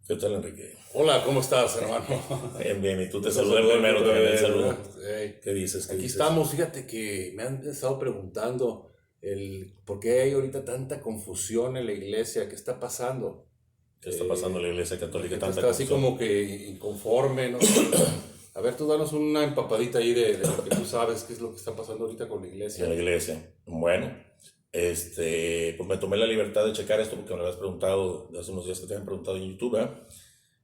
¿Qué tal, Enrique? Hola, ¿cómo estás, hermano? Bien, bien, y tú te Te saludé saludo, primero que me den el saludo. Hey, ¿Qué dices? ¿Qué aquí dices? estamos, fíjate que me han estado preguntando por qué hay ahorita tanta confusión en la iglesia, qué está pasando. ¿Qué está pasando en la Eh, Iglesia la Católica? gente Tanta está así confusión. como que inconforme, no sé. A ver, tú danos una empapadita ahí de lo que tú sabes, qué es lo que está pasando ahorita con la En iglesia. la Iglesia. Bueno, pues me tomé la libertad de checar esto porque me lo habías preguntado de hace unos días que te habían preguntado en YouTube, ¿verdad?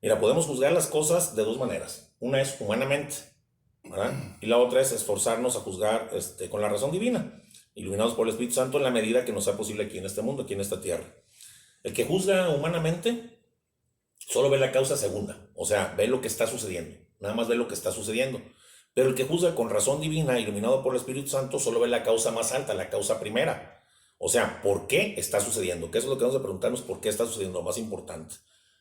Mira, podemos juzgar las cosas de dos maneras. Una es humanamente, ¿verdad? Y la otra es esforzarnos a juzgar con la razón divina, iluminados por el Espíritu Santo en la medida que nos sea posible aquí en este mundo, aquí en esta tierra. El que juzga humanamente solo ve la causa segunda, o sea, ve lo que está sucediendo, nada más ve lo que está sucediendo. Pero el que juzga con razón divina, iluminado por el Espíritu Santo, solo ve la causa más alta, la causa primera. O sea, ¿por qué está sucediendo? ¿Qué es lo que vamos a preguntarnos? ¿Por qué está sucediendo? Lo más importante.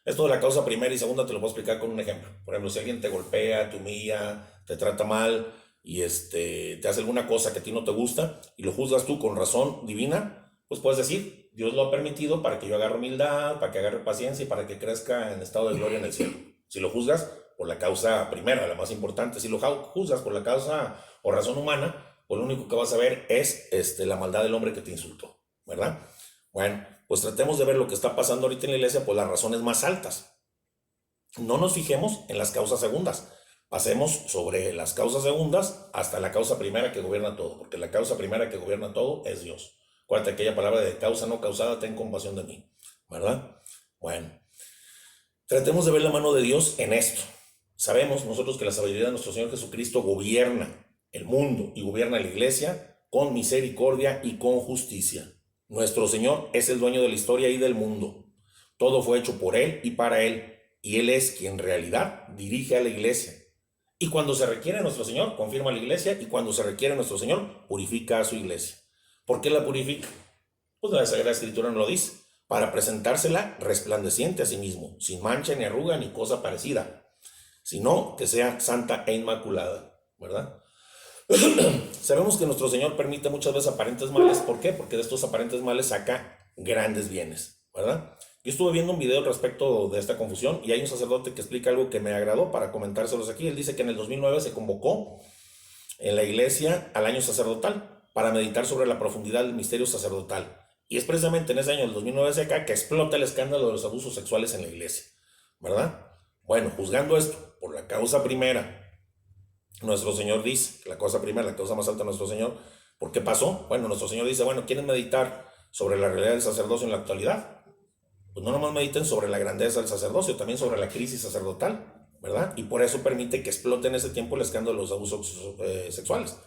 Esto de la causa primera y segunda te lo puedo explicar con un ejemplo. Por ejemplo, si alguien te golpea, te humilla, te trata mal y te hace alguna cosa que a ti no te gusta y lo juzgas tú con razón divina, pues puedes decir, Dios lo ha permitido para que yo agarre humildad, para que agarre paciencia y para que crezca en estado de gloria en el cielo. Si lo juzgas por la causa primera, la más importante, si lo juzgas por la causa o razón humana, pues lo único que vas a ver es la maldad del hombre que te insultó, ¿verdad? Bueno, pues tratemos de ver lo que está pasando ahorita en la iglesia por las razones más altas. No nos fijemos en las causas segundas. Pasemos sobre las causas segundas hasta la causa primera que gobierna todo, porque la causa primera que gobierna todo es Dios. Acuérdate aquella palabra de causa no causada, ten compasión de mí, ¿verdad? Bueno, tratemos de ver la mano de Dios en esto. Sabemos nosotros que la sabiduría de nuestro Señor Jesucristo gobierna el mundo y gobierna la iglesia con misericordia y con justicia. Nuestro Señor es el dueño de la historia y del mundo. Todo fue hecho por Él y para Él, y Él es quien en realidad dirige a la iglesia. Y cuando se requiere nuestro Señor, confirma la iglesia, y cuando se requiere nuestro Señor, purifica a su iglesia. ¿Por qué la purifica? Pues la Sagrada Escritura nos lo dice, para presentársela resplandeciente a sí mismo, sin mancha ni arruga ni cosa parecida, sino que sea santa e inmaculada, ¿verdad? Sabemos que nuestro Señor permite muchas veces aparentes males. ¿Por qué? Porque de estos aparentes males saca grandes bienes, ¿verdad? Yo estuve viendo un video respecto de esta confusión y hay un sacerdote que explica algo que me agradó para comentárselos aquí. Él dice que en el 2009 se convocó en la iglesia al año sacerdotal para meditar sobre la profundidad del misterio sacerdotal. Y es precisamente en ese año, el 2009 acá, que explota el escándalo de los abusos sexuales en la iglesia, ¿verdad? Bueno, juzgando esto por la causa primera, nuestro Señor dice, la cosa primera, la causa más alta de nuestro Señor, ¿por qué pasó? Bueno, nuestro Señor dice, bueno, ¿quieren meditar sobre la realidad del sacerdocio en la actualidad? Pues no nomás mediten sobre la grandeza del sacerdocio, también sobre la crisis sacerdotal, ¿verdad? Y por eso permite que explote en ese tiempo el escándalo de los abusos sexuales.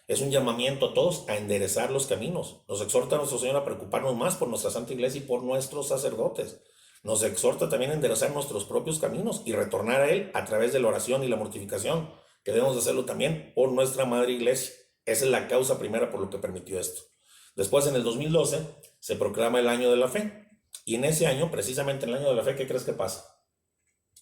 Es un llamamiento a todos a enderezar los caminos. Nos exhorta a nuestro Señor a preocuparnos más por nuestra Santa Iglesia y por nuestros sacerdotes. Nos exhorta también a enderezar nuestros propios caminos y retornar a Él a través de la oración y la mortificación, que debemos de hacerlo también por nuestra Madre Iglesia. Esa es la causa primera por lo que permitió esto. Después, en el 2012, se proclama el Año de la Fe. Y en ese año, precisamente en el Año de la Fe, ¿qué crees que pasa?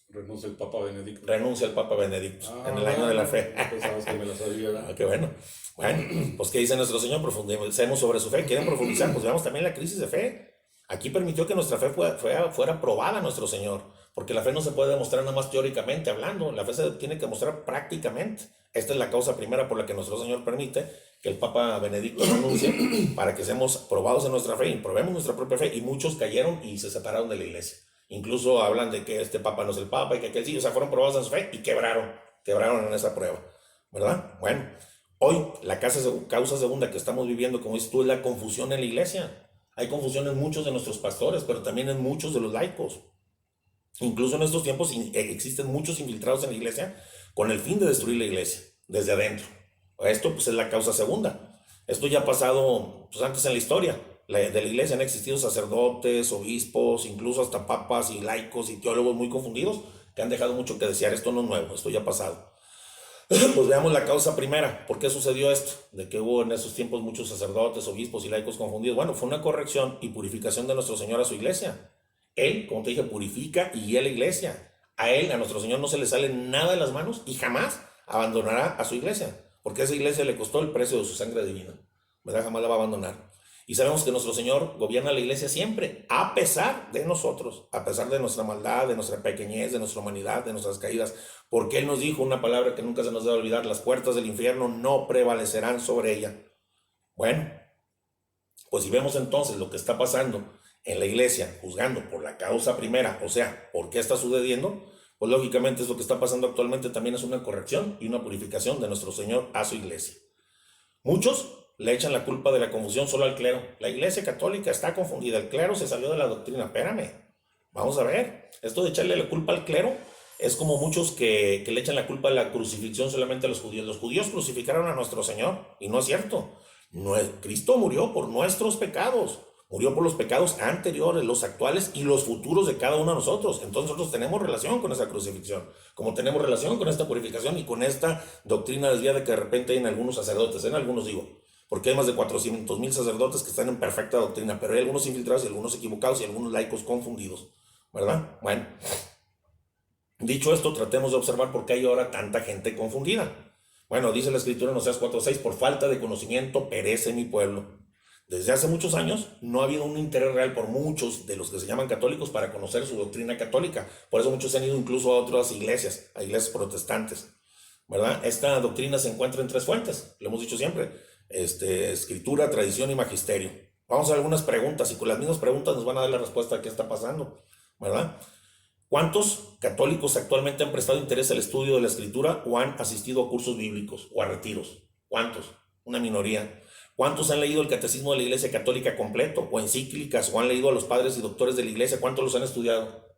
Renuncia el Papa Benedicto. Renuncia el Papa Benedicto en el Año de la Fe. Pensabas que me la sabía, ¿verdad? Qué bueno. Bueno, pues ¿qué dice nuestro Señor? Profundicemos sobre su fe. ¿Quieren profundizar? Pues veamos también la crisis de fe. Aquí permitió que nuestra fe fuera probada a nuestro Señor, porque la fe no se puede demostrar nada más teóricamente hablando, la fe se tiene que mostrar prácticamente. Esta es la causa primera por la que nuestro Señor permite que el Papa Benedicto renuncie, para que seamos probados en nuestra fe y probemos nuestra propia fe. Y muchos cayeron y se separaron de la iglesia. Incluso hablan de que este Papa no es el Papa y que aquel sí, o sea, fueron probados en su fe y quebraron en esa prueba, ¿verdad? Bueno, hoy la causa segunda que estamos viviendo, como dices tú, es la confusión en la iglesia. Hay confusión en muchos de nuestros pastores, pero también en muchos de los laicos. Incluso en estos tiempos existen muchos infiltrados en la iglesia con el fin de destruir la iglesia desde adentro. Esto pues es la causa segunda. Esto ya ha pasado pues, antes en la historia de la iglesia. Han existido sacerdotes, obispos, incluso hasta papas y laicos y teólogos muy confundidos que han dejado mucho que desear. Esto no es nuevo, esto ya ha pasado. Pues veamos la causa primera. ¿Por qué sucedió esto? De que hubo en esos tiempos muchos sacerdotes, obispos y laicos confundidos. Bueno, fue una corrección y purificación de nuestro Señor a su iglesia. Él, como te dije, purifica y guía a la iglesia. A Él, a nuestro Señor, no se le sale nada de las manos y jamás abandonará a su iglesia, porque a esa iglesia le costó el precio de su sangre divina, ¿verdad? Jamás la va a abandonar. Y sabemos que nuestro Señor gobierna la iglesia siempre, a pesar de nosotros, a pesar de nuestra maldad, de nuestra pequeñez, de nuestra humanidad, de nuestras caídas, porque Él nos dijo una palabra que nunca se nos debe olvidar: las puertas del infierno no prevalecerán sobre ella. Bueno, pues si vemos entonces lo que está pasando en la iglesia, juzgando por la causa primera, o sea, ¿por qué está sucediendo? Pues lógicamente es lo que está pasando actualmente, también es una corrección y una purificación de nuestro Señor a su iglesia. Muchos le echan la culpa de la confusión solo al clero. La iglesia católica está confundida, el clero se salió de la doctrina. Espérame, vamos a ver, esto de echarle la culpa al clero es como muchos que le echan la culpa de la crucifixión solamente a los judíos. Los judíos crucificaron a nuestro Señor, y no es cierto. No, Cristo murió por nuestros pecados, murió por los pecados anteriores, los actuales y los futuros de cada uno de nosotros. Entonces nosotros tenemos relación con esa crucifixión, como tenemos relación con esta purificación y con esta doctrina desviada que de repente hay en algunos sacerdotes, en algunos digo, porque hay más de 400,000 sacerdotes que están en perfecta doctrina, pero hay algunos infiltrados y algunos equivocados y algunos laicos confundidos, ¿verdad? Bueno, dicho esto, tratemos de observar por qué hay ahora tanta gente confundida. Bueno, dice la Escritura en Oseas 4:6, por falta de conocimiento perece mi pueblo. Desde hace muchos años no ha habido un interés real por muchos de los que se llaman católicos para conocer su doctrina católica. Por eso muchos se han ido incluso a otras iglesias, a iglesias protestantes, ¿verdad? Esta doctrina se encuentra en 3 fuentes, lo hemos dicho siempre: Escritura, tradición y magisterio. Vamos a hacer algunas preguntas y con las mismas preguntas nos van a dar la respuesta a qué está pasando, ¿verdad? ¿Cuántos católicos actualmente han prestado interés al estudio de la Escritura o han asistido a cursos bíblicos o a retiros? ¿Cuántos? Una minoría. ¿Cuántos han leído el Catecismo de la Iglesia Católica completo o encíclicas o han leído a los padres y doctores de la Iglesia? ¿Cuántos los han estudiado?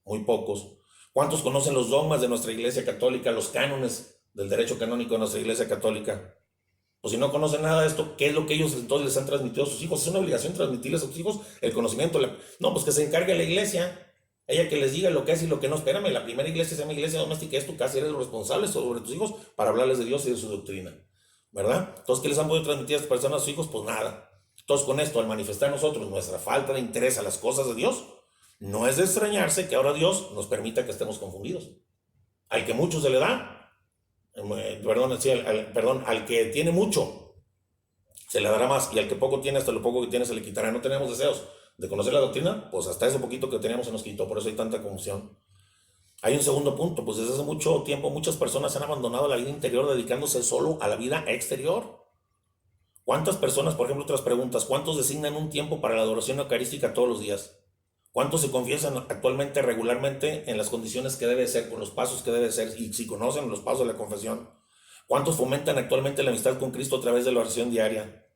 Muy pocos. ¿Cuántos conocen los dogmas de nuestra Iglesia Católica, los cánones del derecho canónico de nuestra Iglesia Católica? Pues si no conocen nada de esto, ¿qué es lo que ellos entonces les han transmitido a sus hijos? Es una obligación transmitirles a sus hijos el conocimiento. No, pues que se encargue la iglesia. Ella que les diga lo que es y lo que no. Espérame, la primera iglesia se llama iglesia doméstica, es tu casa, eres responsable sobre tus hijos para hablarles de Dios y de su doctrina, ¿verdad? Entonces, ¿qué les han podido transmitir a estas personas a sus hijos? Pues nada. Entonces, con esto, al manifestar nosotros nuestra falta de interés a las cosas de Dios, no es de extrañarse que ahora Dios nos permita que estemos confundidos. Al que mucho se le da, al que tiene mucho, se le dará más, y al que poco tiene, hasta lo poco que tiene se le quitará. No tenemos deseos de conocer la doctrina, pues hasta eso poquito que teníamos se nos quitó, por eso hay tanta confusión. Hay un segundo punto, pues desde hace mucho tiempo muchas personas han abandonado la vida interior dedicándose solo a la vida exterior. ¿Cuántas personas, por ejemplo, otras preguntas, cuántos designan un tiempo para la adoración eucarística todos los días? ¿Cuántos se confiesan actualmente regularmente en las condiciones que debe ser, con los pasos que debe ser, y si conocen los pasos de la confesión? ¿Cuántos fomentan actualmente la amistad con Cristo a través de la oración diaria?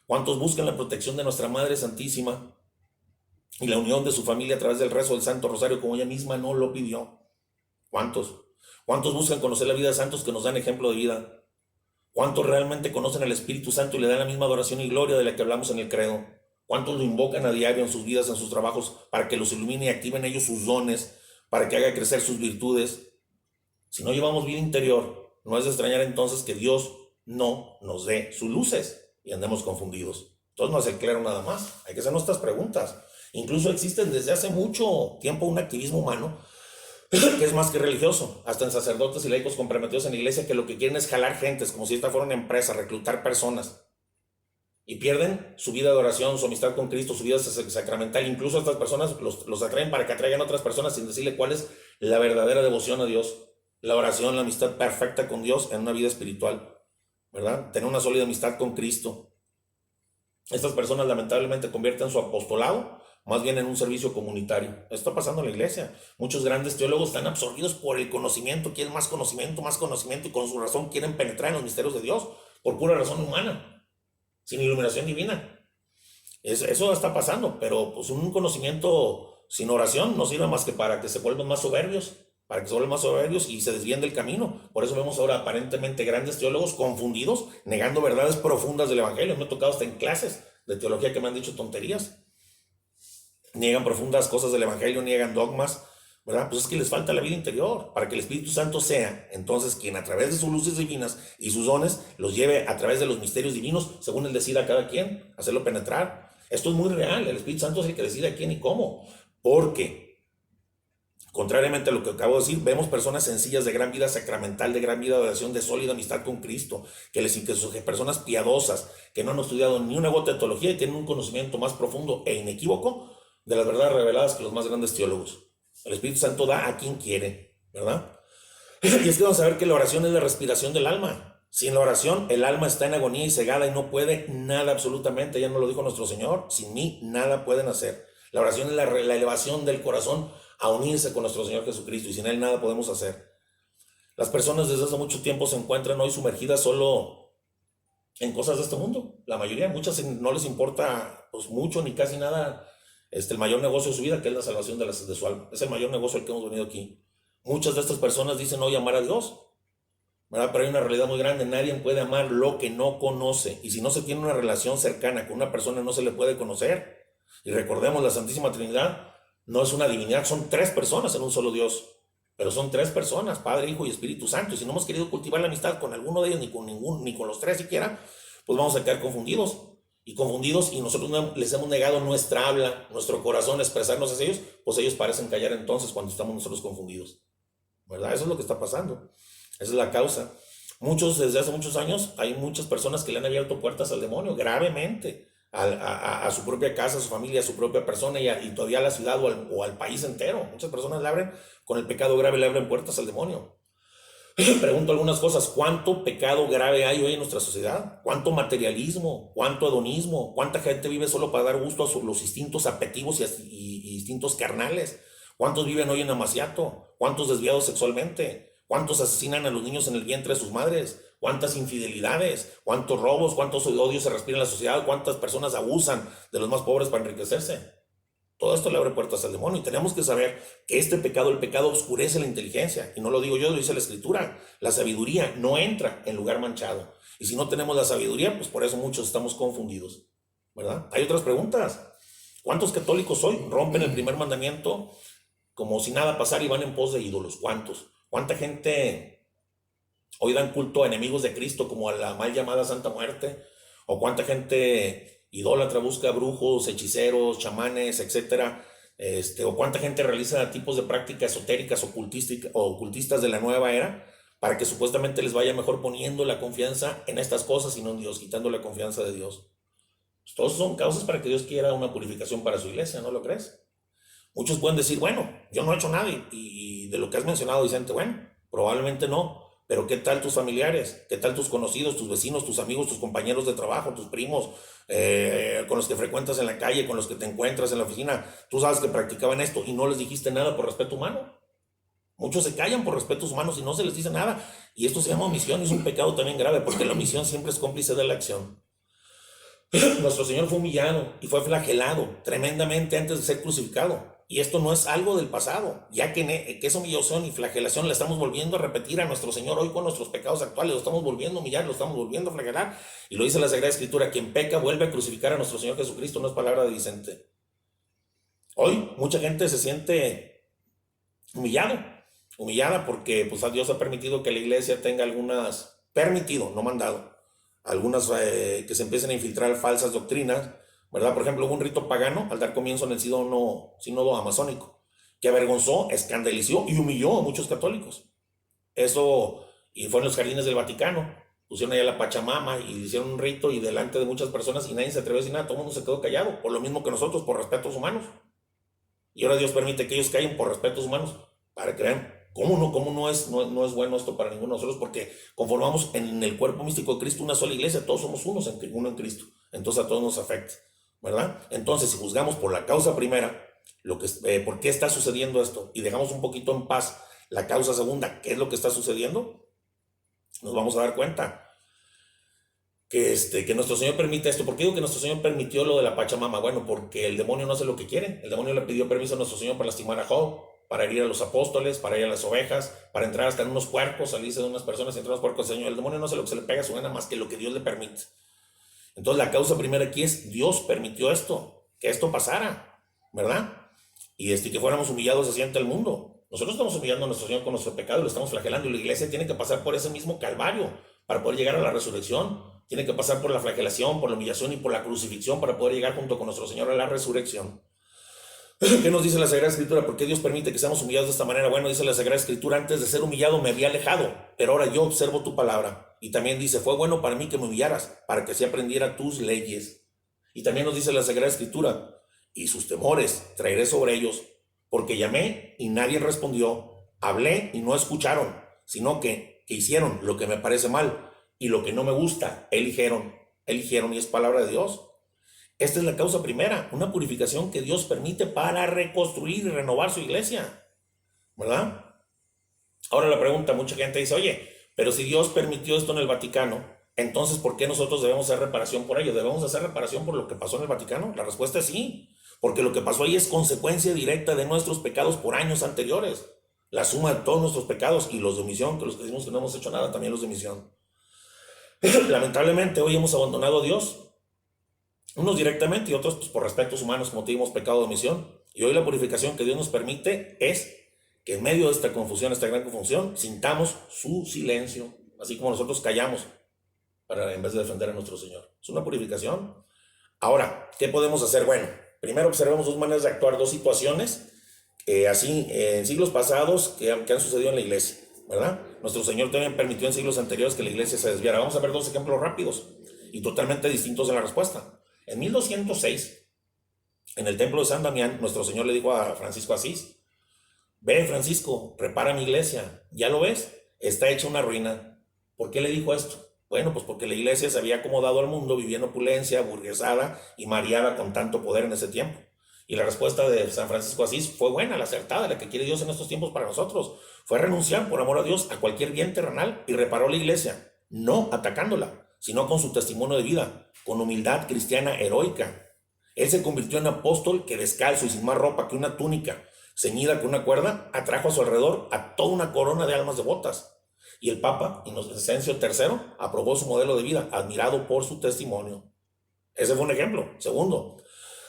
¿Cuántos buscan la protección de nuestra Madre Santísima y la unión de su familia a través del rezo del Santo Rosario como ella misma no lo pidió? ¿Cuántos? ¿Cuántos buscan conocer la vida de santos que nos dan ejemplo de vida? ¿Cuántos realmente conocen al Espíritu Santo y le dan la misma adoración y gloria de la que hablamos en el credo? ¿Cuántos lo invocan a diario en sus vidas, en sus trabajos, para que los ilumine y activen ellos sus dones, para que haga crecer sus virtudes? Si no llevamos vida interior, no es de extrañar entonces que Dios no nos dé sus luces y andemos confundidos. Entonces no es el clero nada más, hay que hacer nuestras preguntas. Incluso existen desde hace mucho tiempo un activismo humano que es más que religioso, hasta en sacerdotes y laicos comprometidos en la iglesia, que lo que quieren es jalar gentes, como si esta fuera una empresa, reclutar personas, y pierden su vida de oración, su amistad con Cristo, su vida sacramental. Incluso a estas personas los atraen para que atraigan a otras personas sin decirle cuál es la verdadera devoción a Dios, la oración, la amistad perfecta con Dios en una vida espiritual, ¿verdad? Tener una sólida amistad con Cristo. Estas personas lamentablemente convierten su apostolado más bien en un servicio comunitario. Esto está pasando en la iglesia. Muchos grandes teólogos están absorbidos por el conocimiento, quieren más conocimiento, y con su razón quieren penetrar en los misterios de Dios, por pura razón humana, sin iluminación divina. Eso está pasando, pero pues un conocimiento sin oración no sirve más que para que se vuelvan más soberbios, y se desvíen del camino. Por eso vemos ahora aparentemente grandes teólogos confundidos, negando verdades profundas del evangelio. Me he tocado hasta en clases de teología que me han dicho tonterías. Niegan profundas cosas del evangelio, niegan dogmas, ¿verdad? Pues es que les falta la vida interior, para que el Espíritu Santo sea entonces quien a través de sus luces divinas y sus dones los lleve a través de los misterios divinos, según él decida a cada quien, hacerlo penetrar. Esto es muy real, el Espíritu Santo es el que decide a quién y cómo, porque Contrariamente a lo que acabo de decir, vemos personas sencillas de gran vida sacramental, de gran vida de oración, de sólida amistad con Cristo, que son personas piadosas, que no han estudiado ni una gota de teología y tienen un conocimiento más profundo e inequívoco de las verdades reveladas que los más grandes teólogos. El Espíritu Santo da a quien quiere, ¿verdad? Y es que vamos a ver que la oración es la respiración del alma. Sin la oración, el alma está en agonía y cegada y no puede nada absolutamente. Ya nos lo dijo nuestro Señor, sin mí nada pueden hacer. La oración es la elevación del corazón a unirse con nuestro Señor Jesucristo, y sin Él nada podemos hacer. Las personas desde hace mucho tiempo se encuentran hoy sumergidas solo en cosas de este mundo. La mayoría, muchas no les importa pues mucho ni casi nada el mayor negocio de su vida, que es la salvación de su alma. Es el mayor negocio al que hemos venido aquí. Muchas de estas personas dicen hoy amar a Dios, ¿verdad? Pero hay una realidad muy grande: nadie puede amar lo que no conoce, y si no se tiene una relación cercana con una persona no se le puede conocer. Y recordemos, la Santísima Trinidad no es una divinidad, son 3 personas en un solo Dios, pero son 3 personas, Padre, Hijo y Espíritu Santo, y si no hemos querido cultivar la amistad con alguno de ellos, ni con los 3 siquiera, pues vamos a quedar confundidos, y nosotros les hemos negado nuestra habla, nuestro corazón, expresarnos hacia ellos, pues ellos parecen callar entonces cuando estamos nosotros confundidos, ¿verdad? Eso es lo que está pasando, esa es la causa. Desde hace muchos años, hay muchas personas que le han abierto puertas al demonio, gravemente, a su propia casa, a su familia, a su propia persona, y todavía a la ciudad o al país entero. Muchas personas le abren, con el pecado grave le abren puertas al demonio. Pregunto algunas cosas: ¿cuánto pecado grave hay hoy en nuestra sociedad? ¿Cuánto materialismo? ¿Cuánto hedonismo? ¿Cuánta gente vive solo para dar gusto a los instintos apetitivos y instintos carnales? ¿Cuántos viven hoy en amaciato? ¿Cuántos desviados sexualmente? ¿Cuántos asesinan a los niños en el vientre de sus madres? ¿Cuántas infidelidades? ¿Cuántos robos? ¿Cuántos odios se respiran en la sociedad? ¿Cuántas personas abusan de los más pobres para enriquecerse? Todo esto le abre puertas al demonio, y tenemos que saber que el pecado oscurece la inteligencia, y no lo digo yo, lo dice la Escritura. La sabiduría no entra en lugar manchado, y si no tenemos la sabiduría, pues por eso muchos estamos confundidos, ¿verdad? Hay otras preguntas. ¿Cuántos católicos hoy rompen el primer mandamiento como si nada pasara y van en pos de ídolos? ¿Cuántos? ¿Cuánta gente hoy dan culto a enemigos de Cristo, como a la mal llamada Santa Muerte? ¿O cuánta gente idólatra busca brujos, hechiceros, chamanes, etcétera? ¿O cuánta gente realiza tipos de prácticas esotéricas o ocultistas de la nueva era, para que supuestamente les vaya mejor poniendo la confianza en estas cosas y no en Dios, quitando la confianza de Dios? Pues todos son causas para que Dios quiera una purificación para su iglesia, ¿no lo crees? Muchos pueden decir: bueno, yo no he hecho nada, y de lo que has mencionado, Vicente, bueno, probablemente no, pero ¿qué tal tus familiares? ¿Qué tal tus conocidos, tus vecinos, tus amigos, tus compañeros de trabajo, tus primos, con los que frecuentas en la calle, con los que te encuentras en la oficina? Tú sabes que practicaban esto y no les dijiste nada por respeto humano. Muchos se callan por respetos humanos y no se les dice nada, y esto se llama omisión, y es un pecado también grave, porque la omisión siempre es cómplice de la acción. Nuestro Señor fue humillado y fue flagelado tremendamente antes de ser crucificado. Y esto no es algo del pasado, ya que esa humillación y flagelación la estamos volviendo a repetir a nuestro Señor hoy con nuestros pecados actuales. Lo estamos volviendo a humillar, lo estamos volviendo a flagelar. Y lo dice la Sagrada Escritura: quien peca vuelve a crucificar a nuestro Señor Jesucristo. No es palabra de Vicente. Hoy mucha gente se siente humillada porque pues, a Dios ha permitido que la iglesia tenga no mandado, algunas que se empiecen a infiltrar falsas doctrinas, ¿verdad? Por ejemplo, hubo un rito pagano al dar comienzo en el sínodo amazónico, que avergonzó, escandalizó y humilló a muchos católicos. Y fue en los jardines del Vaticano. Pusieron allá la Pachamama y hicieron un rito, y delante de muchas personas, y nadie se atrevió a decir nada, todo el mundo se quedó callado, por lo mismo que nosotros, por respetos humanos. Y ahora Dios permite que ellos callen por respetos humanos, para que vean cómo no es bueno esto para ninguno de nosotros, porque conformamos en el cuerpo místico de Cristo una sola iglesia, todos somos uno en Cristo, entonces a todos nos afecta, ¿verdad? Entonces, si juzgamos por la causa primera, por qué está sucediendo esto, y dejamos un poquito en paz la causa segunda, qué es lo que está sucediendo, nos vamos a dar cuenta que nuestro Señor permite esto. ¿Por qué digo que nuestro Señor permitió lo de la Pachamama? Bueno, porque el demonio no hace lo que quiere. El demonio le pidió permiso a nuestro Señor para lastimar a Job, para herir a los apóstoles, para ir a las ovejas, para entrar hasta en unos puercos, salirse de unas personas y entrar a los puercos del Señor. El demonio no hace lo que se le pega a su gana, más que lo que Dios le permite. Entonces la causa primera aquí es: Dios permitió esto, que esto pasara, ¿verdad? Y que fuéramos humillados así ante el mundo. Nosotros estamos humillando a nuestro Señor con nuestro pecado, lo estamos flagelando, y la iglesia tiene que pasar por ese mismo calvario para poder llegar a la resurrección. Tiene que pasar por la flagelación, por la humillación y por la crucifixión para poder llegar junto con nuestro Señor a la resurrección. ¿Qué nos dice la Sagrada Escritura? ¿Por qué Dios permite que seamos humillados de esta manera? Bueno, dice la Sagrada Escritura, antes de ser humillado me había alejado, pero ahora yo observo tu palabra. Y también dice, fue bueno para mí que me humillaras, para que así aprendiera tus leyes. Y también nos dice la Sagrada Escritura, y sus temores traeré sobre ellos, porque llamé y nadie respondió, hablé y no escucharon, sino que hicieron lo que me parece mal, y lo que no me gusta, eligieron, y es palabra de Dios. Esta es la causa primera, una purificación que Dios permite para reconstruir y renovar su iglesia, ¿verdad? Ahora la pregunta, mucha gente dice, oye, pero si Dios permitió esto en el Vaticano, entonces ¿por qué nosotros debemos hacer reparación por ello? ¿Debemos hacer reparación por lo que pasó en el Vaticano? La respuesta es sí, porque lo que pasó ahí es consecuencia directa de nuestros pecados por años anteriores. La suma de todos nuestros pecados y los de omisión, que los que decimos que no hemos hecho nada, también los de omisión. Lamentablemente hoy hemos abandonado a Dios. Unos directamente y otros pues, por respectos humanos cometimos pecado de omisión. Y hoy la purificación que Dios nos permite es que en medio de esta confusión, esta gran confusión, sintamos su silencio, así como nosotros callamos en vez de defender a nuestro Señor. Es una purificación. Ahora, ¿qué podemos hacer? Bueno, primero observemos dos maneras de actuar, dos situaciones, así en siglos pasados que han sucedido en la iglesia, ¿verdad? Nuestro Señor también permitió en siglos anteriores que la iglesia se desviara. Vamos a ver dos ejemplos rápidos y totalmente distintos en la respuesta. En 1206, en el templo de San Damián, nuestro Señor le dijo a Francisco Asís, ve Francisco, repara mi iglesia, ¿ya lo ves? Está hecha una ruina. ¿Por qué le dijo esto? Bueno, pues porque la iglesia se había acomodado al mundo, vivía en opulencia, burguesada y mareada con tanto poder en ese tiempo. Y la respuesta de San Francisco Asís fue buena, la acertada, la que quiere Dios en estos tiempos para nosotros. Fue renunciar por amor a Dios a cualquier bien terrenal y reparó la iglesia, no atacándola, sino con su testimonio de vida, con humildad cristiana heroica. Él se convirtió en apóstol que descalzo y sin más ropa que una túnica, ceñida con una cuerda, atrajo a su alrededor a toda una corona de almas devotas. Y el Papa Inocencio III aprobó su modelo de vida, admirado por su testimonio. Ese fue un ejemplo. Segundo,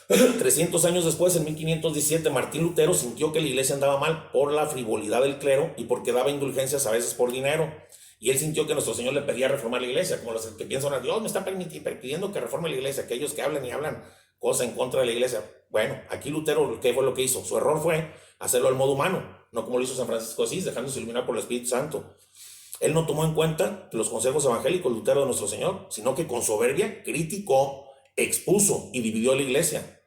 300 años después, en 1517, Martín Lutero sintió que la iglesia andaba mal por la frivolidad del clero y porque daba indulgencias a veces por dinero. Y él sintió que nuestro Señor le pedía reformar la iglesia, como los que piensan, Dios me está pidiendo que reforme la iglesia, aquellos que hablan y hablan cosas en contra de la iglesia. Bueno, aquí Lutero, ¿qué fue lo que hizo? Su error fue hacerlo al modo humano, no como lo hizo San Francisco de Asís, dejándose iluminar por el Espíritu Santo. Él no tomó en cuenta los consejos evangélicos Lutero de nuestro Señor, sino que con soberbia criticó, expuso y dividió la iglesia.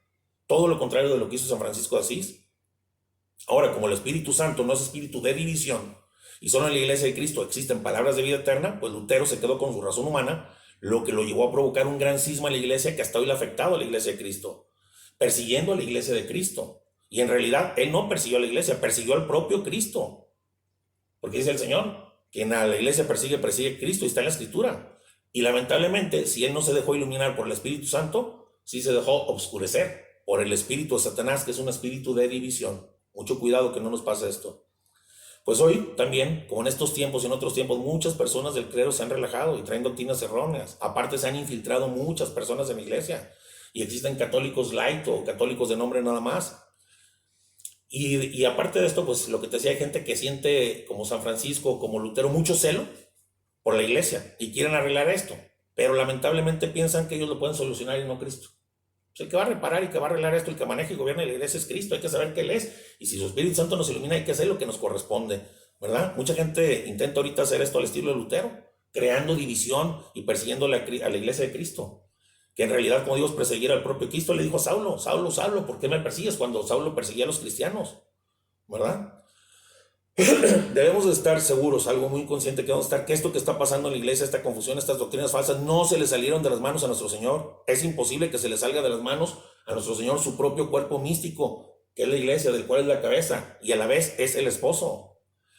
Todo lo contrario de lo que hizo San Francisco de Asís. Ahora, como el Espíritu Santo no es espíritu de división, y solo en la iglesia de Cristo existen palabras de vida eterna, pues Lutero se quedó con su razón humana, lo que lo llevó a provocar un gran cisma en la iglesia que hasta hoy le ha afectado a la iglesia de Cristo, persiguiendo a la iglesia de Cristo. Y en realidad, él no persiguió a la iglesia, persiguió al propio Cristo. Porque dice el Señor, quien a la iglesia persigue a Cristo, y está en la Escritura. Y lamentablemente, si él no se dejó iluminar por el Espíritu Santo, sí se dejó obscurecer por el espíritu de Satanás, que es un espíritu de división. Mucho cuidado que no nos pase esto. Pues hoy también, como en estos tiempos y en otros tiempos, muchas personas del clero se han relajado y traen doctrinas erróneas. Aparte se han infiltrado muchas personas en la iglesia y existen católicos light o católicos de nombre nada más. Y aparte de esto, pues lo que te decía, hay gente que siente como San Francisco, como Lutero, mucho celo por la iglesia y quieren arreglar esto, pero lamentablemente piensan que ellos lo pueden solucionar y no Cristo. Pues el que va a reparar y que va a arreglar esto, el que maneja y gobierna la iglesia es Cristo. Hay que saber que Él es, y si su Espíritu Santo nos ilumina, hay que hacer lo que nos corresponde, ¿verdad? Mucha gente intenta ahorita hacer esto al estilo de Lutero, creando división y persiguiendo a la iglesia de Cristo, que en realidad, como Dios perseguir al propio Cristo, le dijo a Saulo, Saulo, Saulo, ¿por qué me persigues? Cuando Saulo perseguía a los cristianos, ¿verdad? Debemos de estar seguros, algo muy consciente que debemos estar, que esto que está pasando en la iglesia, esta confusión, estas doctrinas falsas, no se le salieron de las manos a nuestro Señor. Es imposible que se le salga de las manos a nuestro Señor su propio cuerpo místico, que es la iglesia, del cual es la cabeza, y a la vez es el esposo.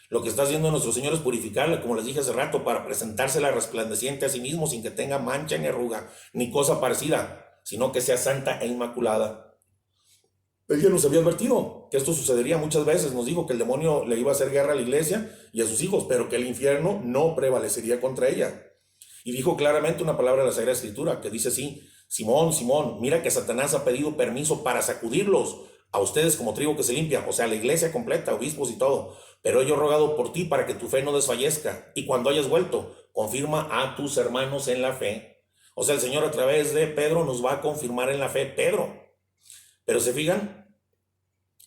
Lo que está haciendo nuestro Señor es purificarla, como les dije hace rato, para presentársela resplandeciente a sí mismo, sin que tenga mancha ni arruga, ni cosa parecida, sino que sea santa e inmaculada. Él ya nos había advertido que esto sucedería muchas veces. Nos dijo que el demonio le iba a hacer guerra a la iglesia y a sus hijos, pero que el infierno no prevalecería contra ella. Y dijo claramente una palabra de la Sagrada Escritura que dice así: Simón, Simón, mira que Satanás ha pedido permiso para sacudirlos a ustedes como trigo que se limpia, o sea, la iglesia completa, obispos y todo. Pero yo he rogado por ti para que tu fe no desfallezca, y cuando hayas vuelto, confirma a tus hermanos en la fe. O sea, el Señor a través de Pedro nos va a confirmar en la fe, Pedro. Pero se fijan,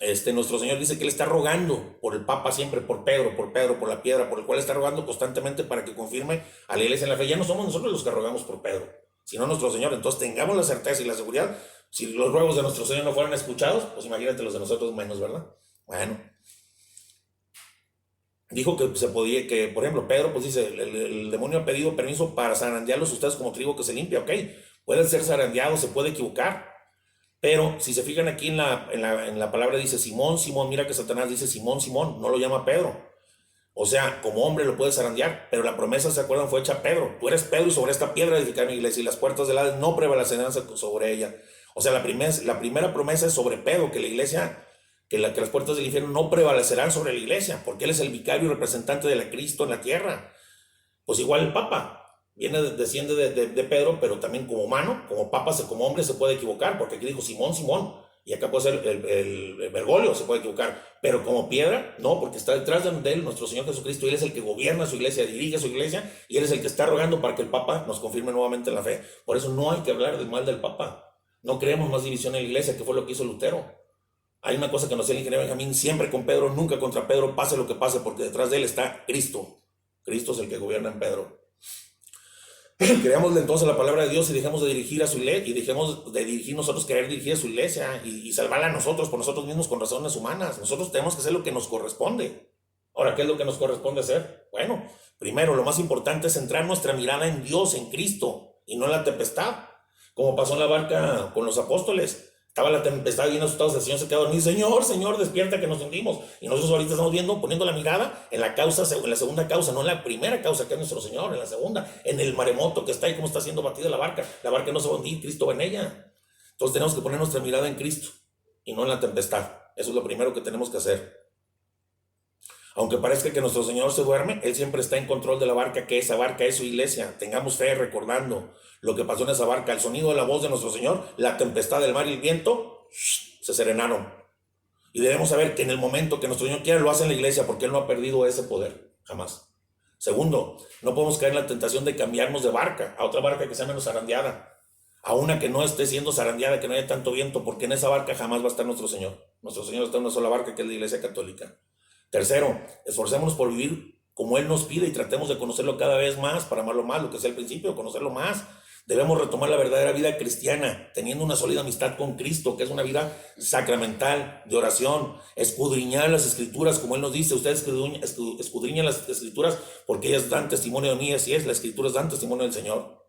Nuestro Señor dice que Él está rogando por el Papa siempre, por Pedro, por la piedra, por el cual está rogando constantemente para que confirme a la iglesia en la fe. Ya no somos nosotros los que rogamos por Pedro, sino nuestro Señor. Entonces tengamos la certeza y la seguridad. Si los ruegos de nuestro Señor no fueran escuchados, pues imagínate los de nosotros menos, ¿verdad? Bueno, dijo que se podía, que por ejemplo Pedro pues dice, el demonio ha pedido permiso para zarandearlos ustedes como trigo que se limpia, ok, pueden ser zarandeados, se puede equivocar, pero si se fijan aquí en la palabra dice Simón, Simón, mira que Satanás dice Simón, Simón, no lo llama Pedro. O sea, como hombre lo puedes zarandear, pero la promesa, ¿se acuerdan? Fue hecha a Pedro. Tú eres Pedro y sobre esta piedra edificar mi iglesia y las puertas del Hades no prevalecerán sobre ella. O sea, la primera promesa es sobre Pedro, que la iglesia, que las puertas del infierno no prevalecerán sobre la iglesia, porque él es el vicario y representante de la Cristo en la tierra. Pues igual el Papa desciende de Pedro, pero también como humano, como Papa, como hombre se puede equivocar, porque aquí dijo Simón, Simón, y acá puede ser el Bergoglio, se puede equivocar, pero como piedra, no, porque está detrás de él nuestro Señor Jesucristo, y Él es el que gobierna su iglesia, dirige su iglesia, y Él es el que está rogando para que el Papa nos confirme nuevamente en la fe. Por eso no hay que hablar del mal del Papa. No creemos más división en la iglesia, que fue lo que hizo Lutero. Hay una cosa que nos decía el ingeniero Benjamín, siempre con Pedro, nunca contra Pedro, pase lo que pase, porque detrás de él está Cristo. Cristo es el que gobierna en Pedro. Creámosle entonces la palabra de Dios y dejemos de dirigir a su iglesia, y dejemos de dirigir nosotros, querer dirigir a su iglesia y salvarla a nosotros por nosotros mismos con razones humanas. Nosotros tenemos que hacer lo que nos corresponde. Ahora, ¿qué es lo que nos corresponde hacer? Bueno, primero, lo más importante es centrar nuestra mirada en Dios, en Cristo, y no en la tempestad. Como pasó en la barca con los apóstoles. Estaba la tempestad bien asustados, el Señor se quedó dormido. Señor, Señor, despierta que nos hundimos. Y nosotros ahorita estamos viendo, poniendo la mirada en la causa, en la segunda causa, no en la primera causa que es nuestro Señor, en la segunda, en el maremoto que está ahí, cómo está siendo batida la barca. La barca no se va a hundir, Cristo va en ella. Entonces tenemos que poner nuestra mirada en Cristo y no en la tempestad. Eso es lo primero que tenemos que hacer. Aunque parezca que nuestro Señor se duerme, Él siempre está en control de la barca, que esa barca es su iglesia. Tengamos fe recordando lo que pasó en esa barca. Al sonido de la voz de nuestro Señor, la tempestad del mar y el viento se serenaron. Y debemos saber que en el momento que nuestro Señor quiera, lo hace en la iglesia, porque Él no ha perdido ese poder, jamás. Segundo, no podemos caer en la tentación de cambiarnos de barca a otra barca que sea menos zarandeada, a una que no esté siendo zarandeada, que no haya tanto viento, porque en esa barca jamás va a estar nuestro Señor. Nuestro Señor está en una sola barca, que es la iglesia católica. Tercero, esforcémonos por vivir como Él nos pide y tratemos de conocerlo cada vez más para amarlo más, lo que sea al principio, conocerlo más. Debemos retomar la verdadera vida cristiana, teniendo una sólida amistad con Cristo, que es una vida sacramental, de oración, escudriñar las Escrituras, como Él nos dice, ustedes escudriñan las Escrituras porque ellas dan testimonio de mí, así es, las Escrituras dan testimonio del Señor.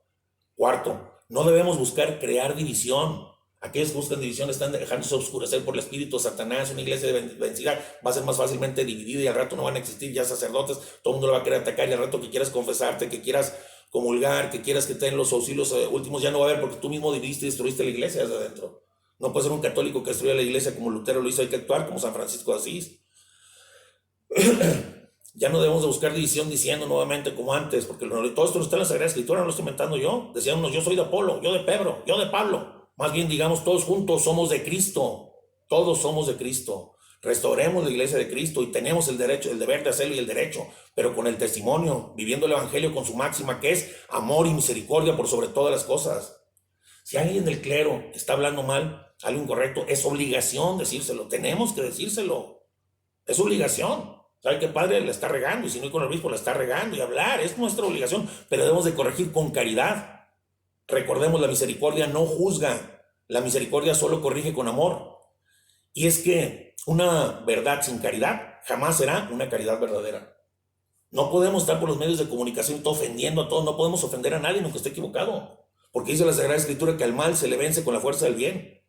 Cuarto, no debemos buscar crear división. Aquellos que buscan división están dejándose oscurecer por el espíritu de Satanás. Una iglesia vencida va a ser más fácilmente dividida y al rato no van a existir ya sacerdotes, todo el mundo lo va a querer atacar y al rato que quieras confesarte, que quieras comulgar, que quieras que te den los auxilios últimos, ya no va a haber porque tú mismo dividiste y destruiste la iglesia desde adentro. No puede ser un católico que destruya la iglesia como Lutero lo hizo, hay que actuar como San Francisco de Asís. Ya no debemos de buscar división diciendo nuevamente como antes, porque todo esto está en la Sagrada Escritura, no lo estoy inventando yo. Decíamos, yo soy de Apolo, yo de Pedro, yo de Pablo. Más bien digamos, todos juntos somos de Cristo. Todos somos de Cristo. Restauremos la iglesia de Cristo y tenemos el derecho, el deber de hacerlo y el derecho, pero con el testimonio, viviendo el evangelio con su máxima, que es amor y misericordia por sobre todas las cosas. Si alguien del clero está hablando mal, algo incorrecto, es obligación decírselo. Tenemos que decírselo. Es obligación. ¿Sabe qué padre la está regando? Y si no, con el obispo la está regando y hablar. Es nuestra obligación, pero debemos de corregir con caridad. Recordemos, la misericordia no juzga. La misericordia solo corrige con amor. Y es que una verdad sin caridad jamás será una caridad verdadera. No podemos estar por los medios de comunicación todo ofendiendo a todos. No podemos ofender a nadie aunque esté equivocado. Porque dice la Sagrada Escritura que al mal se le vence con la fuerza del bien.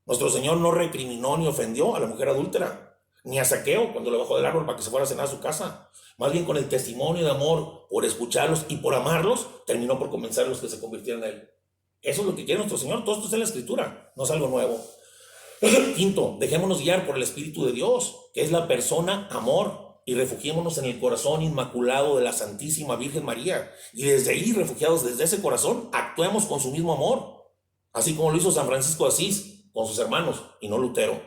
Nuestro Señor no recriminó ni ofendió a la mujer adúltera, ni a Zaqueo cuando le bajó del árbol para que se fuera a cenar a su casa. Más bien con el testimonio de amor, por escucharlos y por amarlos, terminó por convencerlos que se convirtieran en Él. Eso es lo que quiere nuestro Señor. Todo esto está en la Escritura, no es algo nuevo. Quinto, dejémonos guiar por el Espíritu de Dios, que es la persona amor, y refugiémonos en el corazón inmaculado de la Santísima Virgen María. Y desde ahí, refugiados desde ese corazón, actuemos con su mismo amor, así como lo hizo San Francisco de Asís con sus hermanos y no Lutero.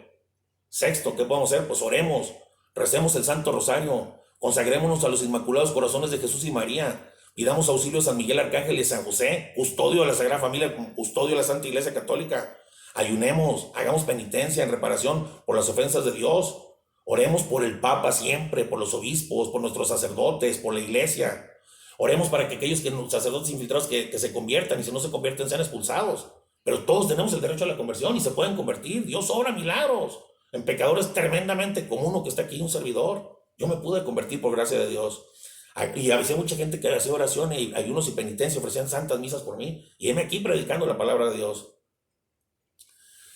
Sexto, ¿qué podemos hacer? Pues oremos, recemos el Santo Rosario, consagrémonos a los Inmaculados Corazones de Jesús y María, pidamos auxilio a San Miguel Arcángel y a San José, custodio de la Sagrada Familia, custodio de la Santa Iglesia Católica. Ayunemos, hagamos penitencia en reparación por las ofensas de Dios. Oremos por el Papa siempre, por los obispos, por nuestros sacerdotes, por la iglesia. Oremos para que aquellos sacerdotes infiltrados que se conviertan, y si no se convierten sean expulsados. Pero todos tenemos el derecho a la conversión y se pueden convertir. Dios obra milagros en pecadores tremendamente, como uno que está aquí, un servidor. Yo me pude convertir por gracia de Dios. Y había mucha gente que hacía oración y ayunos y penitencia, ofrecían santas misas por mí. Y heme aquí predicando la palabra de Dios.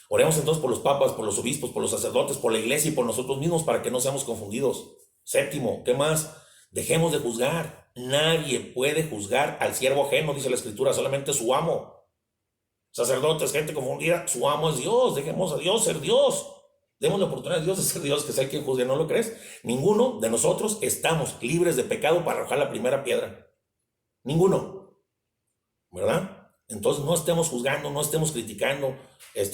Oremos entonces por los papas, por los obispos, por los sacerdotes, por la iglesia y por nosotros mismos para que no seamos confundidos. Séptimo, ¿qué más? Dejemos de juzgar. Nadie puede juzgar al siervo ajeno, dice la Escritura, solamente su amo. Sacerdotes, gente confundida, su amo es Dios. Dejemos a Dios ser Dios. Demos la oportunidad a Dios de ser Dios, que sea quien juzgue, ¿no lo crees? Ninguno de nosotros estamos libres de pecado para arrojar la primera piedra. Ninguno. ¿Verdad? Entonces no estemos juzgando, no estemos criticando,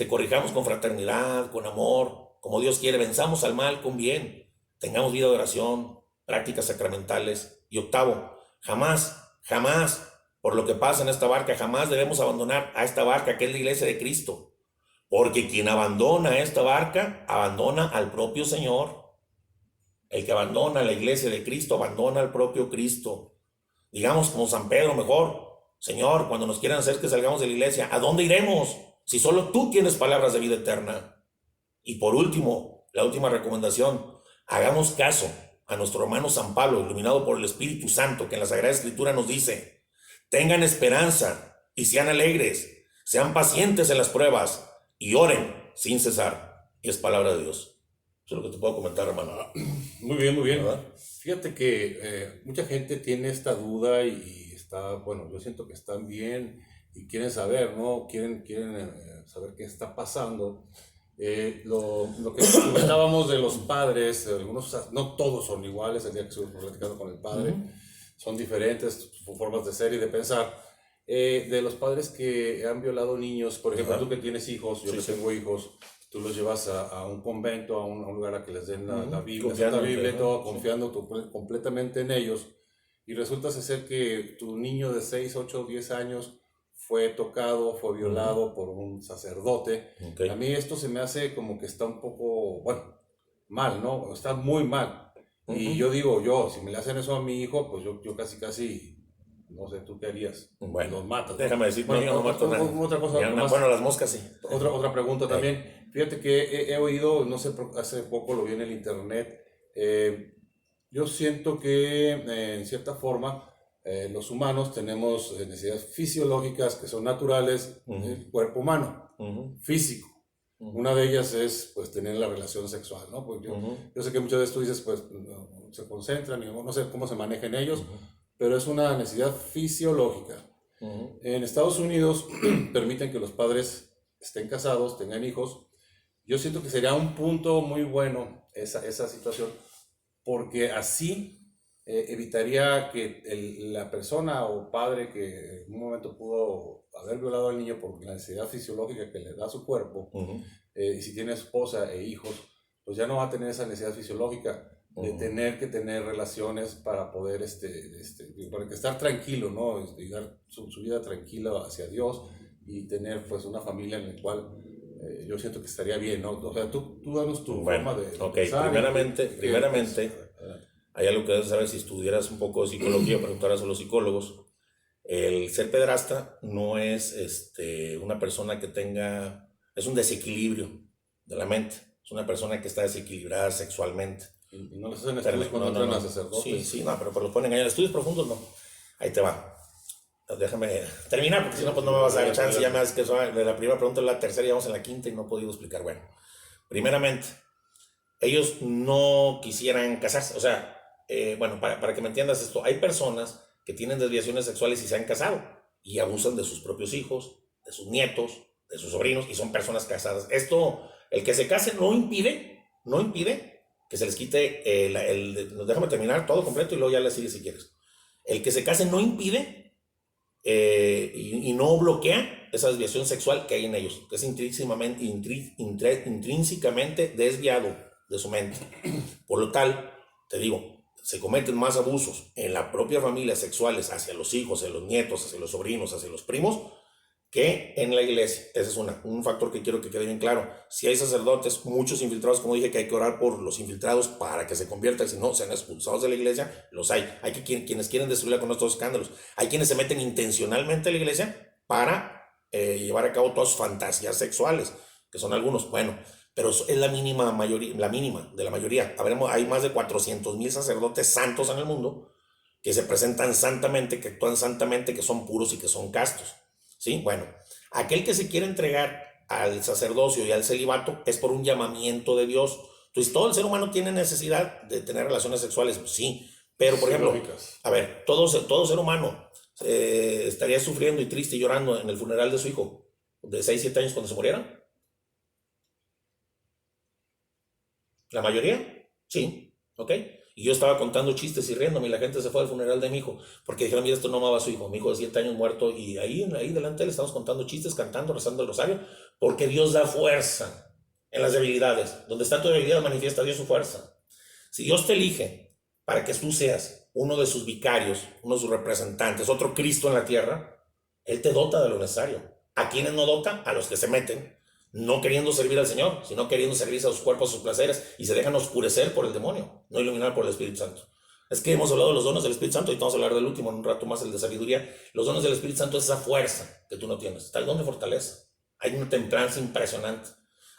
corrijamos con fraternidad, con amor, como Dios quiere, venzamos al mal con bien, tengamos vida de oración, prácticas sacramentales. Y octavo, jamás, por lo que pasa en esta barca, jamás debemos abandonar a esta barca que es la iglesia de Cristo, porque quien abandona esta barca, abandona al propio Señor. El que abandona la iglesia de Cristo, abandona al propio Cristo. Digamos como San Pedro mejor: Señor, cuando nos quieran hacer que salgamos de la iglesia, ¿a dónde iremos? Si solo tú tienes palabras de vida eterna. Y por último, la última recomendación: hagamos caso a nuestro hermano San Pablo, iluminado por el Espíritu Santo, que en la Sagrada Escritura nos dice: tengan esperanza y sean alegres, sean pacientes en las pruebas y oren sin cesar. Y es palabra de Dios. Eso es lo que te puedo comentar, hermano. Muy bien, muy bien. ¿Verdad? Fíjate que mucha gente tiene esta duda y está, bueno, yo siento que están bien y quieren saber, ¿no? Quieren saber qué está pasando. Lo que comentábamos de los padres, algunos, no todos son iguales. El día que estuvimos platicando con el padre, son diferentes sus formas de ser y de pensar. De los padres que han violado niños, por ejemplo, tú que tienes hijos, yo que tengo hijos, tú los llevas a un convento, a un lugar a que les den la Biblia, la Biblia, todo, confiando completamente en ellos, y resulta ser que tu niño de 6, 8, 10 años fue tocado, fue violado por un sacerdote. A mí esto se me hace como que está un poco, bueno, mal, ¿no? Está muy mal. Y yo digo, si me le hacen eso a mi hijo, pues yo casi, no sé, ¿tú qué harías? Bueno, los matas, ¿no? Déjame decir, bueno, no mato nada. Otra cosa. Bueno, las moscas sí. Otra pregunta también. Fíjate que he oído, no sé, hace poco lo vi en el internet. Yo siento que en cierta forma los humanos tenemos necesidades fisiológicas que son naturales del cuerpo humano, físico. Una de ellas es, pues, tener la relación sexual, ¿no? Pues yo sé que muchas veces tú dices, pues, no, se concentran y no sé cómo se manejan ellos, pero es una necesidad fisiológica. En Estados Unidos permiten que los padres estén casados, tengan hijos. Yo siento que sería un punto muy bueno esa situación, porque así evitaría que la persona o padre que en un momento pudo haber violado al niño por la necesidad fisiológica que le da su cuerpo, y si tiene esposa e hijos, pues ya no va a tener esa necesidad fisiológica de tener que tener relaciones para poder para que estar tranquilo, ¿no? Y dar su vida tranquila hacia Dios y tener, pues, una familia en la cual yo siento que estaría bien, ¿no? O sea, tú danos tu forma de pensar. Primeramente, hay algo que debes saber si estudiaras un poco de psicología, preguntaras a los psicólogos. El ser pedrasta no es una persona que es un desequilibrio de la mente. Es una persona que está desequilibrada sexualmente. Y no les hacen estudios cuando entran a sacerdotes. Sí, no, pero los ponen ahí en estudios profundos, no. Ahí te va. Déjame terminar, porque si no, pues no me vas a dar chance. Ya me das que eso, de la primera pregunta a la tercera, ya vamos en la quinta y no he podido explicar. Bueno, primeramente, ellos no quisieran casarse. O sea, bueno, para que me entiendas esto, hay personas que tienen desviaciones sexuales y se han casado y abusan de sus propios hijos, de sus nietos, de sus sobrinos, y son personas casadas. Esto, el que se case no impide que se les quite déjame terminar todo completo y luego ya le sigues si quieres. El que se case no impide y no bloquea esa desviación sexual que hay en ellos, que es intrínsecamente desviado de su mente. Por lo tal, te digo, se cometen más abusos en la propia familia sexuales hacia los hijos, hacia los nietos, hacia los sobrinos, hacia los primos, que en la iglesia. Ese es un factor que quiero que quede bien claro. Si hay sacerdotes, muchos infiltrados, como dije, que hay que orar por los infiltrados para que se conviertan, si no, sean expulsados de la iglesia, los hay. Hay quienes quieren destruirla con estos escándalos. Hay quienes se meten intencionalmente a la iglesia para llevar a cabo todas sus fantasías sexuales, que son algunos. Bueno, pero es la mínima mayoría, la mínima de la mayoría. Hay más de 400,000 sacerdotes santos en el mundo que se presentan santamente, que actúan santamente, que son puros y que son castos. ¿Sí? Bueno, aquel que se quiere entregar al sacerdocio y al celibato es por un llamamiento de Dios. Entonces, todo el ser humano tiene necesidad de tener relaciones sexuales, pues sí, pero por ejemplo, a ver, todo ser humano estaría sufriendo y triste y llorando en el funeral de su hijo de 6, 7 años cuando se muriera. ¿La mayoría? Sí, ¿ok? Y yo estaba contando chistes y riéndome y la gente se fue al funeral de mi hijo porque dijeron, mira, esto no amaba a su hijo, mi hijo de 7 años muerto, y ahí delante le estamos contando chistes, cantando, rezando el rosario, porque Dios da fuerza en las debilidades. Donde está tu debilidad manifiesta Dios su fuerza. Si Dios te elige para que tú seas uno de sus vicarios, uno de sus representantes, otro Cristo en la tierra, Él te dota de lo necesario. ¿A quiénes no dota? A los que se meten no queriendo servir al Señor, sino queriendo servirse a sus cuerpos, a sus placeres, y se dejan oscurecer por el demonio, no iluminar por el Espíritu Santo. Es que hemos hablado de los dones del Espíritu Santo y vamos a hablar del último en un rato más, el de sabiduría. Los dones del Espíritu Santo es esa fuerza que tú no tienes. Está el don de fortaleza. Hay una templanza impresionante.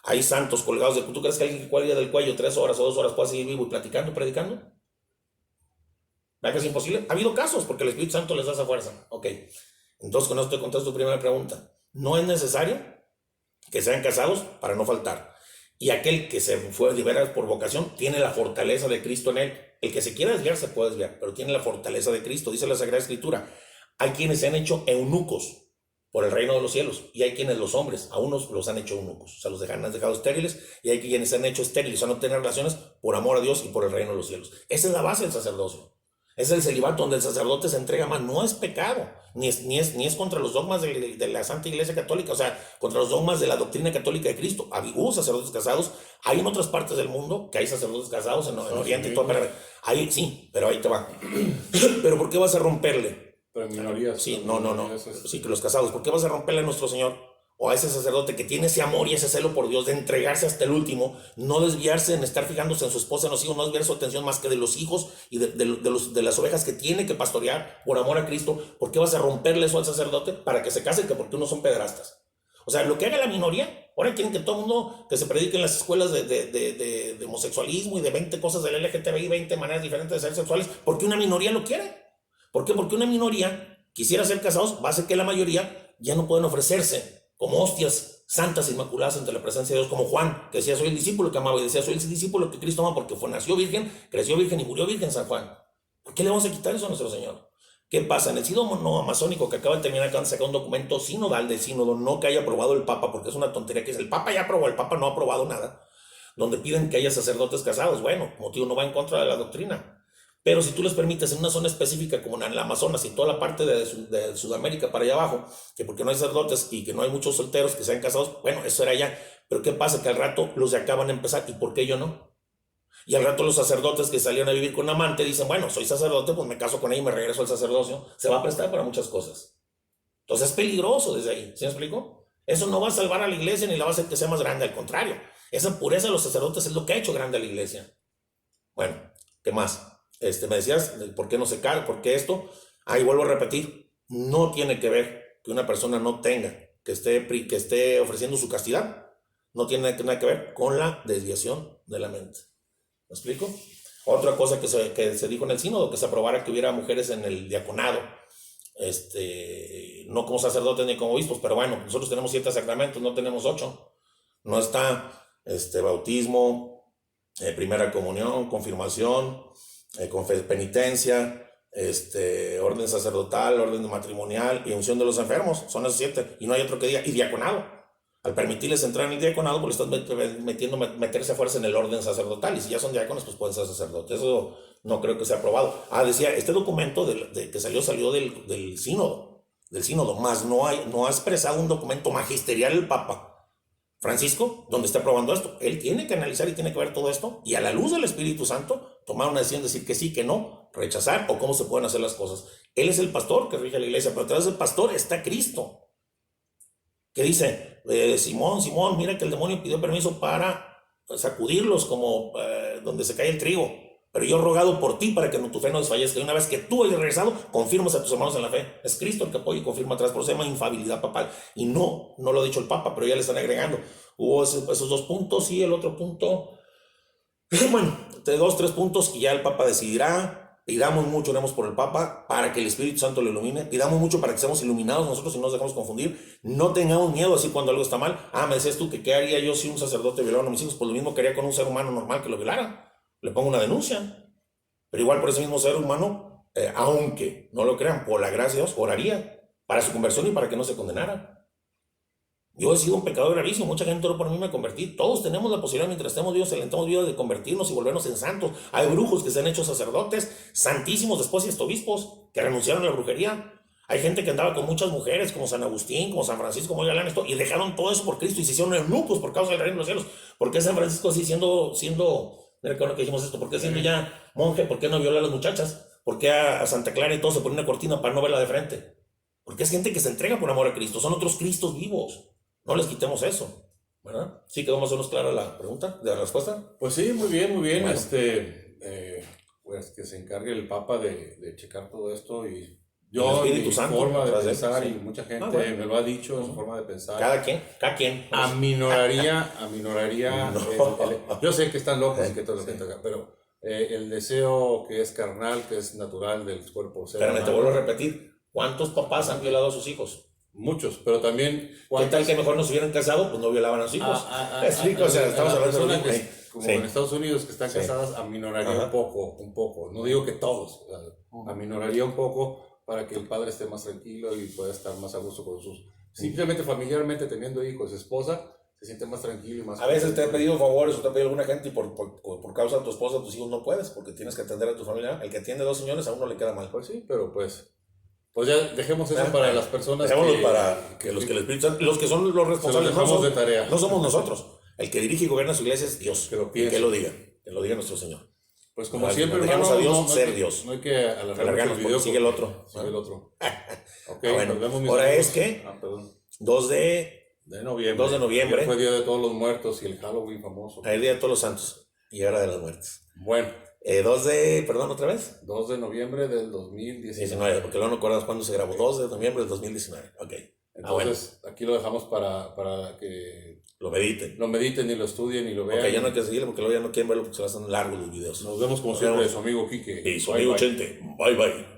Hay santos colgados de... ¿Tú crees que alguien que cuelga del cuello 3 horas o 2 horas puede seguir vivo y platicando, predicando? ¿Verdad que es imposible? Ha habido casos porque el Espíritu Santo les da esa fuerza. Ok. Entonces, con esto te contesto tu primera pregunta. No es necesario que sean casados para no faltar. Y aquel que se fue de veras por vocación tiene la fortaleza de Cristo en él. El que se quiera desviar se puede desviar, pero tiene la fortaleza de Cristo. Dice la Sagrada Escritura, hay quienes se han hecho eunucos por el reino de los cielos, y hay quienes los hombres, a unos los han hecho eunucos, o sea, los han dejado estériles, y hay quienes se han hecho estériles, o sea, no tener relaciones por amor a Dios y por el reino de los cielos. Esa es la base del sacerdocio. Es el celibato donde el sacerdote se entrega más. No es pecado, ni es contra los dogmas de la Santa Iglesia Católica, o sea, contra los dogmas de la doctrina católica de Cristo. Hubo sacerdotes casados, hay en otras partes del mundo que hay sacerdotes casados, en Oriente y todo, pero ahí sí, pero ahí te va. ¿Pero por qué vas a romperle? Pero minorías. Sí, no. Sí, que los casados, ¿por qué vas a romperle a nuestro Señor? O a ese sacerdote que tiene ese amor y ese celo por Dios de entregarse hasta el último, no desviarse en estar fijándose en su esposa, en los hijos, no desviar su atención más que de los hijos y de las ovejas que tiene que pastorear por amor a Cristo. ¿Por qué vas a romperle eso al sacerdote? Para que se case, que porque unos son pederastas. O sea, lo que haga la minoría, ahora quieren que todo el mundo, que se predique en las escuelas de homosexualismo y de 20 cosas del LGTBI, 20 maneras diferentes de ser sexuales, porque una minoría lo quiere. ¿Por qué? Porque una minoría quisiera ser casados, va a hacer que la mayoría ya no pueden ofrecerse como hostias santas inmaculadas ante la presencia de Dios, como Juan, que decía, soy el discípulo que amaba, y decía, soy el discípulo que Cristo ama, porque nació virgen, creció virgen y murió virgen San Juan. ¿Por qué le vamos a quitar eso a nuestro Señor? ¿Qué pasa? En el sínodo amazónico que acaba de terminar, acaban de sacar un documento sinodal del sínodo, no que haya aprobado el Papa, porque es una tontería que dice, el Papa ya aprobó, el Papa no ha aprobado nada, donde piden que haya sacerdotes casados. Bueno, como tío, no va en contra de la doctrina. Pero si tú les permites en una zona específica como en el Amazonas y toda la parte de Sudamérica para allá abajo, que porque no hay sacerdotes y que no hay muchos solteros que sean casados, bueno, eso era allá. Pero ¿qué pasa? Que al rato los de acá van a empezar, ¿y por qué yo no? Y al rato los sacerdotes que salieron a vivir con un amante dicen, bueno, soy sacerdote, pues me caso con ella y me regreso al sacerdocio. Se va a prestar para muchas cosas. Entonces es peligroso desde ahí, ¿sí me explico? Eso no va a salvar a la iglesia ni la va a hacer que sea más grande, al contrario. Esa pureza de los sacerdotes es lo que ha hecho grande a la iglesia. Bueno, ¿qué más? Me decías, ¿por qué no se cae? ¿Por qué esto? Ahí vuelvo a repetir, no tiene que ver que una persona no tenga, que esté ofreciendo su castidad, no tiene nada que ver con la desviación de la mente. ¿Me explico? Otra cosa que se dijo en el sínodo, que se aprobara que hubiera mujeres en el diaconado, no como sacerdotes ni como obispos, pero bueno, nosotros tenemos 7 sacramentos, no tenemos 8. No está bautismo, primera comunión, confirmación, penitencia, orden sacerdotal, orden matrimonial y unción de los enfermos. Son esos 7 y no hay otro que diga. Y diaconado, al permitirles entrar en el diaconado, pues le estás meterse a fuerza en el orden sacerdotal, y si ya son diáconos, pues pueden ser sacerdotes. Eso no creo que sea aprobado. Decía, este documento que salió del sínodo, más no ha expresado un documento magisterial el Papa Francisco, donde está aprobando esto. Él tiene que analizar y tiene que ver todo esto, y a la luz del Espíritu Santo, tomar una decisión, decir que sí, que no, rechazar, o cómo se pueden hacer las cosas. Él es el pastor que rige la iglesia, pero detrás del pastor está Cristo. que dice, Simón, Simón, mira que el demonio pidió permiso para sacudirlos como donde se cae el trigo. Pero yo he rogado por ti para que tu fe no desfallezca. Y una vez que tú hayas regresado, confirmas a tus hermanos en la fe. Es Cristo el que apoya y confirma atrás. Por eso se llama infabilidad papal. Y no lo ha dicho el Papa, pero ya le están agregando. Hubo esos 2 puntos y el otro punto. Bueno, de 2, 3 puntos y ya el Papa decidirá. Pidamos mucho, oremos por el Papa para que el Espíritu Santo lo ilumine. Pidamos mucho para que seamos iluminados nosotros y no nos dejemos confundir. No tengamos miedo así cuando algo está mal. Me decías tú que qué haría yo si un sacerdote violara a mis hijos. Pues lo mismo que haría con un ser humano normal que lo violara. Le pongo una denuncia. Pero igual por ese mismo ser humano, aunque no lo crean, por la gracia de Dios, oraría para su conversión y para que no se condenara. Yo he sido un pecador gravísimo, mucha gente oró por mí, me convertí. Todos tenemos la posibilidad, mientras estemos vivos, alentamos vida de convertirnos y volvernos en santos. Hay brujos que se han hecho sacerdotes, santísimos después y hasta obispos, que renunciaron a la brujería. Hay gente que andaba con muchas mujeres, como San Agustín, como San Francisco, como Galán, y dejaron todo eso por Cristo y se hicieron eunucos por causa del reino de los cielos. ¿Por qué San Francisco así siendo mira que ahora que dijimos esto, ¿por qué siendo ya monje, por qué no viola a las muchachas? ¿Por qué a Santa Clara y todo se pone una cortina para no verla de frente? Porque es gente que se entrega por amor a Cristo, son otros Cristos vivos. No les quitemos eso, ¿verdad? ¿Sí quedó más o menos clara la pregunta, de la respuesta? Pues sí, muy bien, muy bien. Bueno. Pues que se encargue el Papa de checar todo esto y El yo, Espíritu mi Santo, forma de atrás de él, pensar, sí. y mucha gente Bueno. me lo ha dicho, su forma de pensar, Cada quien. aminoraría No. yo sé que están locos y que todo lo que Sí. toca, pero el deseo que es carnal, que es natural del cuerpo. Espérame, te vuelvo a repetir. ¿Cuántos papás han violado a sus hijos? Muchos, pero también ¿Qué tal que mejor no se hubieran casado? Pues no violaban a sus hijos. Explico, o sea, estamos hablando de lo mismo. Como Sí. en Estados Unidos que están Sí. casadas, aminoraría Ajá. un poco. No digo que todos, o sea, aminoraría un poco para que el padre esté más tranquilo y pueda estar más a gusto con sus... Simplemente familiarmente teniendo hijos, esposa, se siente más tranquilo y más... A veces te he pedido favores o te ha pedido alguna gente y por causa de tu esposa o tus hijos no puedes porque tienes que atender a tu familia. El que atiende 2 señores a uno le queda mal. Pues sí, pero pues ya dejemos eso para las personas Dejémoslo para que los que el Espíritu Santo, los que son los responsables, se lo dejamos de tarea. No somos nosotros. El que dirige y gobierna su iglesia es Dios. Que lo piense. Que lo diga nuestro Señor. Pues como Ahora, siempre, dejemos hermano, a Dios no hay ser que- Dios. No hay que alargarnos Alargarnos, el video porque sigue el porque otro. sigue el otro. Ok, Bueno, nos vemos, mis ahora amigos. es que Perdón. 2 de noviembre. 2 de noviembre. Ayer fue Día de Todos los Muertos y el Halloween famoso. El Día de Todos los Santos y ahora de las muertes. Bueno, 2 de, perdón, otra vez. 2 de noviembre del 2019. 19, porque luego no recuerdas cuándo se grabó. 2 de noviembre del 2019. Ok. Entonces, aquí lo dejamos para que Lo mediten. lo mediten y lo estudien y lo vean. Ok, ya no hay que seguirle porque luego ya no quieren verlo porque se hacen largos los videos. Nos vemos como Nos siempre, vemos. su amigo Quique. Y su Bye, amigo bye. Chente. Bye, bye.